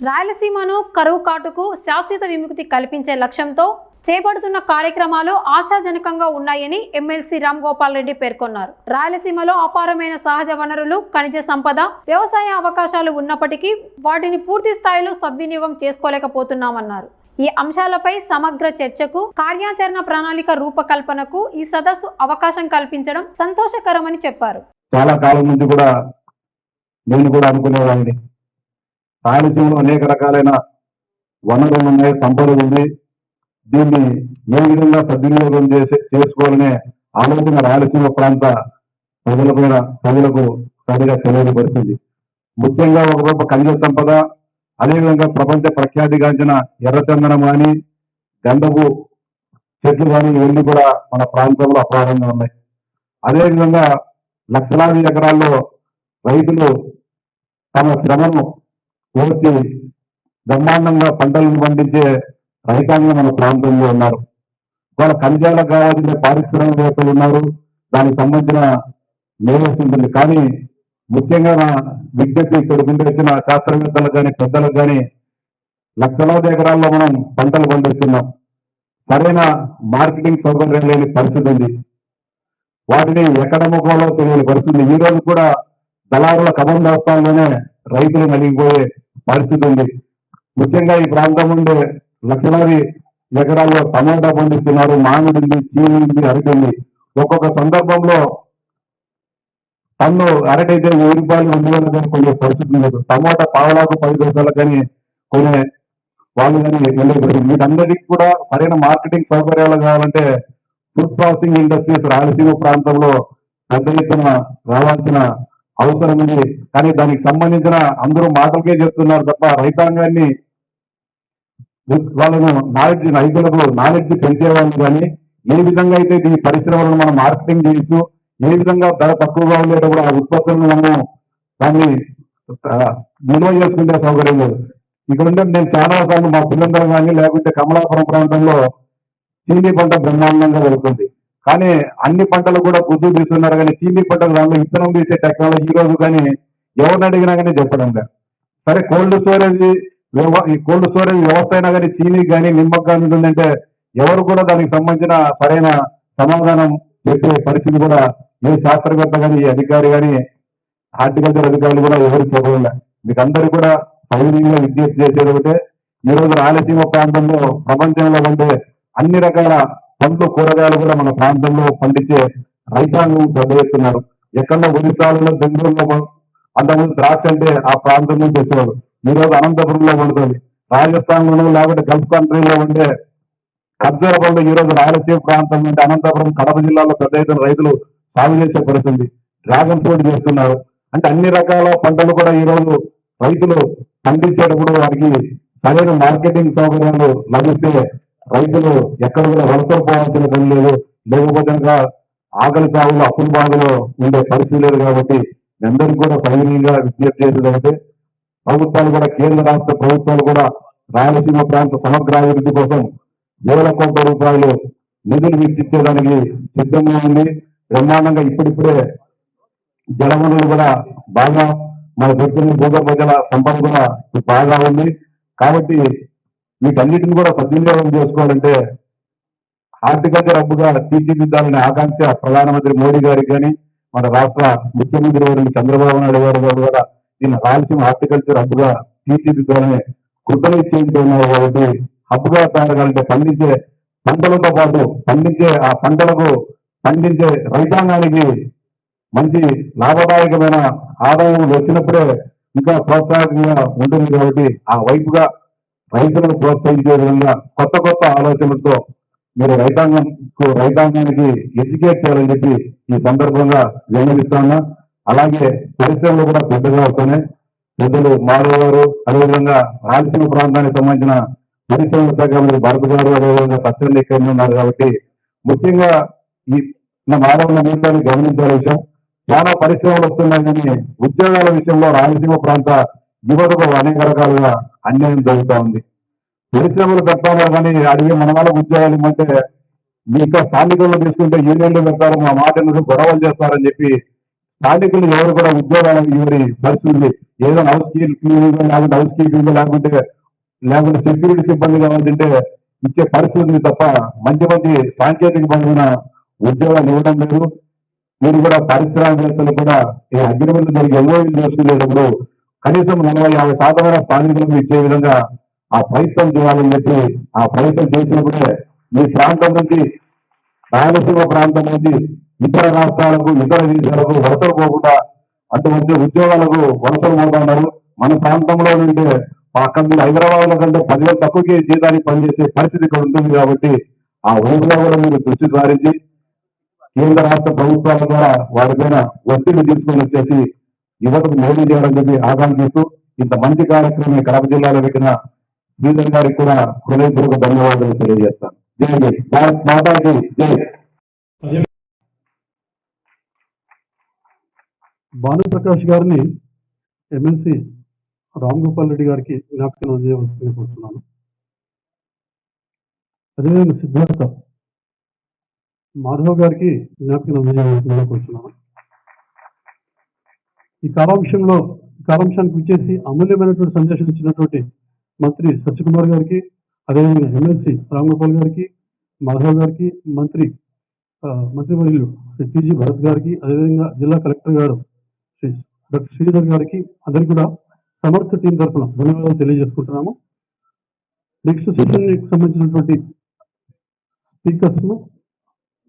రాయలసీమను కరువు కాటుకు శాశ్వత విముక్తి కల్పించే లక్ష్యంతో చేపడుతున్న కార్యక్రమాలు ఆశాజనకంగా ఉన్నాయని ఎమ్మెల్సీ రామ్ గోపాల్ రెడ్డి పేర్కొన్నారు. రాయలసీమలో అపారమైన సహజ వనరులు, ఖనిజ సంపద, వ్యవసాయ అవకాశాలు ఉన్నప్పటికీ వాటిని పూర్తి స్థాయిలో సద్వినియోగం చేసుకోలేకపోతున్నామన్నారు. ఈ అంశాలపై సమగ్ర చర్చకు, కార్యాచరణ ప్రణాళిక రూపకల్పనకు ఈ సదస్సు అవకాశం కల్పించడం సంతోషకరమని చెప్పారు. చాలా కాలం నుంచి కూడా నేను కూడా అనుకునేవాడిని, రాయలసీమలో అనేక రకాలైన వనరులు ఉన్నాయి, సంపద ఉంది. దీన్ని ఏ విధంగా సద్వినియోగం చేసుకోవాలనే ఆలోచన రాయలసీమ ప్రాంత ప్రజలకు సరిగా తెలియపడుతుంది. ముఖ్యంగా ఒకవైపు ఖనిజ సంపద, అదేవిధంగా ప్రపంచ ప్రఖ్యాతిగాంచిన ఎర్రచందనం కానీ, గంధపు చెట్లు కానీ ఇవన్నీ కూడా మన ప్రాంతంలో అపారంగా ఉన్నాయి. అదేవిధంగా లక్షలాది ఎకరాల్లో రైతులు తమ శ్రమను కోర్చి బ్రహ్మాండంగా పంటలను పండించే రైతాంగం మన ప్రాంతంలో ఉన్నారు. వాళ్ళ ఖనిజాలకు కావాల్సిన పారిశ్రామికవేత్తలు ఉన్నారు, దానికి సంబంధించిన మేధస్సు ఉంటుంది. కానీ ముఖ్యంగా నా విజ్ఞప్తి ఇక్కడ వచ్చిన శాస్త్రవేత్తలకు కానీ పెద్దలకు కానీ, లక్షలాది ఎకరాల్లో మనం పంటలు పండిస్తున్నాం, సరైన మార్కెటింగ్ సౌకర్యం లేని పరిస్థితి ఉంది. వాటిని ఎక్కడ అమ్ముకోవాలో తెలియని పరిస్థితి. ఈ రోజు కూడా దళారుల కబంధాస్తాల్లోనే రైతులు నలిగిపోయే పరిస్థితి ఉంది. ముఖ్యంగా ఈ ప్రాంతం నుండి లక్షలాది ఎకరాల్లో టమాటా పండిస్తున్నారు, మామిడి ఉంది, చీని ఉంది, అరటి ఉంది. ఒక్కొక్క సందర్భంలో టన్ను అరటి అయితే 1000 రూపాయలు 2000 కానీ కొనే పరిస్థితి లేదు. టమాటా పావలాకు 10 పైసలకు కానీ కొనే వాళ్ళు కానీ వెళ్ళబడింది. వీటన్నిటికీ కూడా సరైన మార్కెటింగ్ సౌకర్యాలు కావాలంటే ఫుడ్ ప్రాసెసింగ్ ఇండస్ట్రీస్ రాయలసీమ ప్రాంతంలో పెద్ద ఎత్తున రావాల్సిన అవసరం ఉంది. కానీ దానికి సంబంధించిన అందరూ మాటలకే చెప్తున్నారు తప్ప రైతాంగాన్ని, వాళ్ళను రైతులకు నాలెడ్జ్ పెంచే వాళ్ళు కానీ, ఏ విధంగా అయితే ఈ పరిశ్రమలను మనం మార్కెటింగ్ చేయొచ్చు, ఏ విధంగా ధర తక్కువగా ఉండేటప్పుడు ఆ ఉత్పత్తులను మనం దాన్ని నిల్వ చేసుకునే సౌకర్యం లేదు. ఇక్కడ ఉంటే నేను చాలా సార్లు మా పిల్లలు కానీ లేకుంటే కమలాపురం ప్రాంతంలో చీనీ పంట బ్రహ్మాండంగా వెళ్తుంది. కానీ అన్ని పంటలు కూడా గుర్తు తీస్తున్నారు, కానీ చీనీ పంటలు దాంట్లో విత్తనం తీసే టెక్నాలజీ ఈ రోజు కానీ ఎవరిని అడిగినా కానీ చెప్పడం లేదు. సరే కోల్డ్ స్టోరేజ్ వ్యవస్థ అయినా కానీ చీనీ కానీ నిమ్మకు కానీ ఉంటుందంటే ఎవరు కూడా దానికి సంబంధించిన సరైన సమాధానం చెప్పే పరిస్థితి కూడా ఏ శాస్త్రవేత్త కానీ, ఏ అధికారి కానీ, హార్టికల్చర్ అధికారులు కూడా ఎవరు చెప్పడం లేదు. మీకు అందరూ కూడా సౌకర్యంగా విజ్ఞప్తి చేసేది ఒకటే, ఈ రోజు రాయలసీమ ప్రాంతంలో ప్రపంచంలో ఉండే అన్ని రకాల పండ్లు, కూరగాయలు కూడా మన ప్రాంతంలో పండించే రైతాంగం పెద్ద ఎత్తున్నారు. ఎక్కడో ఒరిస్సాలలో, బెంగళూరులో అంతకుముందు ద్రాక్ష అంటే ఆ ప్రాంతం నుంచి వచ్చేవాడు. ఈ రోజు అనంతపురంలో ఉంటుంది. రాజస్థాన్లో లేకపోతే గల్ఫ్ కంట్రీలో ఉండే ఖర్జూర పండ్లు ఈ రోజు రాయలసీమ ప్రాంతం నుండి అనంతపురం, కడప జిల్లాలో పెద్ద ఎత్తున రైతులు సాగు చేసే పరిస్థితి. డ్రాగన్ ఫ్రూట్ చేస్తున్నారు. అంటే అన్ని రకాల పంటలు కూడా ఈ రోజు రైతులు పండించేటప్పుడు వారికి సరైన మార్కెటింగ్ సౌకర్యాలు లభిస్తే రైతులు ఎక్కడ కూడా వలసలు పోవాల్సిన పని లేదు. లేకపోతే ఆకలి సాగులు, అప్పుల బాధలో ఉండే పరిస్థితి లేదు. కాబట్టి అందరికీ కూడా సౌకర్యంగా విజ్ఞప్తి చేసేదంటే ప్రభుత్వాలు కూడా, కేంద్ర రాష్ట్ర ప్రభుత్వాలు కూడా రాయలసీమ ప్రాంత సమగ్రాభివృద్ధి కోసం వేల కోట్ల రూపాయలు నిధులు వెచ్చించేదానికి సిద్ధంగా ఉంది. బ్రహ్మాండంగా ఇప్పుడిప్పుడే జలవనరులు కూడా బాగా మన దగ్గర భూగర్భ జల సంపద కూడా బాగా ఉంది. కాబట్టి వీటన్నిటిని కూడా సద్వినియోగం చేసుకోవాలంటే హార్టికల్చర్ హబ్గా తీర్చిదిద్దాలనే ఆకాంక్ష ప్రధానమంత్రి మోడీ గారికి కానీ, మన రాష్ట్ర ముఖ్యమంత్రి గారు చంద్రబాబు నాయుడు గారు కూడా దీన్ని రాయలసీమ హార్టికల్చర్ హబ్గా తీర్చిదిద్దాలనే కృతనిశ్చయించున్నారు. కాబట్టి హబ్గా తయారగాలంటే పండించే పంటలతో పాటు ఆ పంటలకు పండించే రైతాంగానికి మంచి లాభదాయకమైన ఆదాయం వచ్చినప్పుడే ఇంకా ప్రోత్సాహకంగా ఉంటుంది. కాబట్టి ఆ వైపుగా రైతులను ప్రోత్సహించే విధంగా కొత్త ఆలోచనలతో మీరు రైతాంగానికి ఎడ్యుకేట్ చేయాలని చెప్పి ఈ సందర్భంగా విన్నవిస్తున్నా. అలాగే పరిశ్రమలు కూడా పెద్దగా వస్తున్నాయి. పెద్దలు మాధవ్ గారు, అదేవిధంగా రాయలసీమ ప్రాంతానికి సంబంధించిన పరిశ్రమల శాఖ మంత్రి భరత్ గారు, అదేవిధంగా సత్యం ఇక్కడ ఉన్నారు. కాబట్టి ముఖ్యంగా ఈ మాధవుల నీళ్ళని గమనించాల విషయం, చాలా పరిశ్రమలు వస్తున్నాయి, కానీ ఉద్యోగాల విషయంలో రాయలసీమ ప్రాంత యువతకు అనేక రకాలుగా అన్యాయం జరుగుతూ ఉంది. పరిశ్రమలు పెట్టాలి కానీ అడిగే మన వాళ్ళకు ఉద్యోగాలు ఇవ్వమంటే మీ స్థానికులను తీసుకుంటే యూనియన్లు పెడతారు, మా మాట గొడవలు చేస్తారని చెప్పి స్థానికులు ఎవరు కూడా ఉద్యోగాలకు ఇవ్వని పరిస్థితి. ఏదో హౌస్ కీపింగ్ లేకుంటే సెక్యూరిటీ సిబ్బంది కావాలంటే ఇచ్చే పరిస్థితి తప్ప మంచి మంచి సాంకేతికమైన ఉద్యోగాలు ఇవ్వడం లేదు. మీరు కూడా పారిశ్రామికవేత్తలు కూడా ఈ అగ్రిమెంట్ జరిగి ఎంఓఈలు చేసుకునేటప్పుడు కనీసం 40-50% స్థానికులకు ఇచ్చే విధంగా ఆ ప్రయత్నం చేయాలని చెప్పి, ఆ ప్రయత్నం చేసినప్పుడే మీ ప్రాంతం నుంచి, రాయలసీమ ప్రాంతం నుంచి ఇతర రాష్ట్రాలకు, ఇతర దేశాలకు వలసలు పోకుండా అటువంటి ఉద్యోగాలకు వలసలు పోతున్నారు. మన ప్రాంతంలో నుండి అక్కడ హైదరాబాద్ లో కంటే 10,000 తక్కువకి జీతానికి పనిచేసే పరిస్థితి ఇక్కడ ఉంటుంది. కాబట్టి ఆ ఊరిలో కూడా మీరు దృష్టి సారించి కేంద్ర రాష్ట్ర ప్రభుత్వాల ద్వారా వారిపైన ఒత్తిడి తీసుకొని వచ్చేసి యువతకు మేలు చేయాలని చెప్పి ఆకాంక్షిస్తూ ఇంత మంచి కార్యక్రమం కడప జిల్లాలో పెట్టిన శ్రీధర్ గారికి కూడా హృదయపూర్వక ధన్యవాదాలు తెలియజేస్తాను. జై జై భారత్ మాతాకి జై. భానుప్రకాష్ గారిని ఎమ్మెల్సీ రామ్ గోపాల్ రెడ్డి గారికి జ్ఞాపకం అందజేయవలసిందిగా కోరుతున్నాను. అదేవిధంగా సిద్ధార్థ మాధవ్ గారికి జ్ఞాపకం అందజేయవలసిందిగా కోరుతున్నాను. ఈ కాలాంశానికి విచ్చేసి అమూల్యమైనటువంటి సందేశం ఇచ్చినటువంటి మంత్రి సత్యకుమార్ గారికి, అదేవిధంగా ఎమ్మెల్సీ రామ్ గోపాల్ గారికి, మాధవ్ గారికి, మంత్రివర్యులు శ్రీ టీజీ భరత్ గారికి, అదేవిధంగా జిల్లా కలెక్టర్ గారు శ్రీ డాక్టర్ శ్రీధర్ గారికి అందరికీ కూడా సమర్థ టీం తరఫున ధన్యవాదాలు తెలియజేసుకుంటున్నాము. నెక్స్ట్ సెషన్కి సంబంధించినటువంటి స్పీకర్స్ ను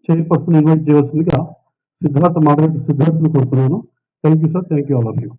చైర్పర్సన్ ఇన్వైట్ చేయవలసిందిగా సిద్ధార్థను కోరుతున్నాను. Thank you sir. Thank you all of you.